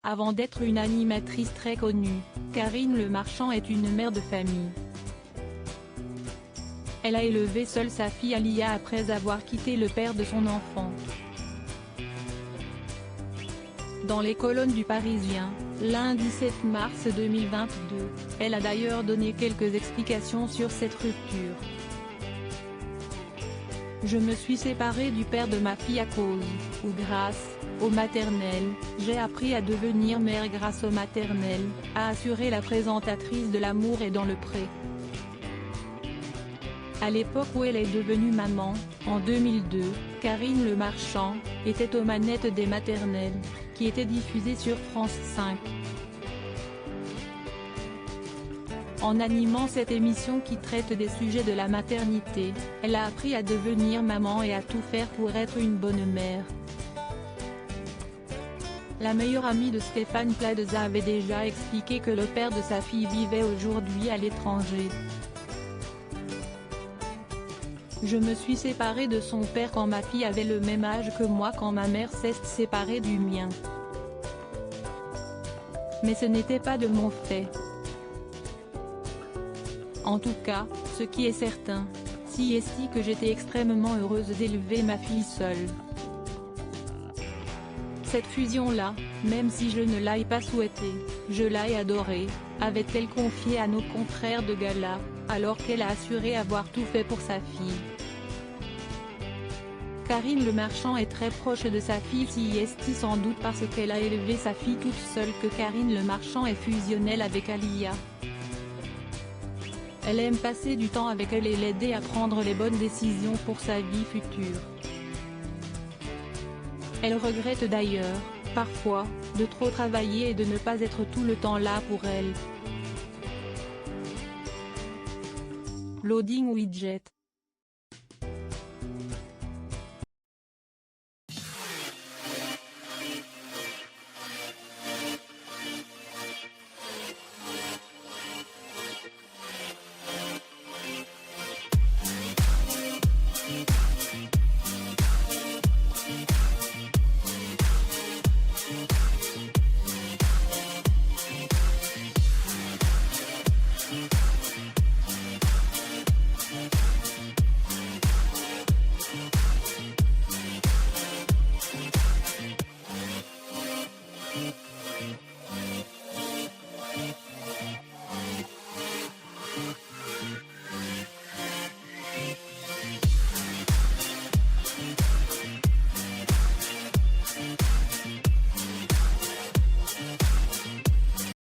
Avant d'être une animatrice très connue, Karine Le Marchand est une mère de famille. Elle a élevé seule sa fille Alia après avoir quitté le père de son enfant. Dans les colonnes du Parisien, lundi 7 mars 2022, elle a d'ailleurs donné quelques explications sur cette rupture. Je me suis séparée du père de ma fille à cause, ou grâce, au maternel, j'ai appris à devenir mère grâce au maternel, a assuré la présentatrice de L'amour est dans le pré. À l'époque où elle est devenue maman, en 2002, Karine Le Marchand était aux manettes des maternelles, qui étaient diffusées sur France 5. En animant cette émission qui traite des sujets de la maternité, elle a appris à devenir maman et à tout faire pour être une bonne mère. La meilleure amie de Stéphane Plaza avait déjà expliqué que le père de sa fille vivait aujourd'hui à l'étranger. Je me suis séparée de son père quand ma fille avait le même âge que moi quand ma mère s'est séparée du mien. Mais ce n'était pas de mon fait. En tout cas, ce qui est certain, c'est que j'étais extrêmement heureuse d'élever ma fille seule. Cette fusion-là, même si je ne l'ai pas souhaitée, je l'ai adorée, avait-elle confié à nos confrères de gala, alors qu'elle a assuré avoir tout fait pour sa fille. Karine Le Marchand est très proche de sa fille sans doute parce qu'elle a élevé sa fille toute seule que Karine Le Marchand est fusionnelle avec Alia. Elle aime passer du temps avec elle et l'aider à prendre les bonnes décisions pour sa vie future. Elle regrette d'ailleurs, parfois, de trop travailler et de ne pas être tout le temps là pour elle. Loading widget.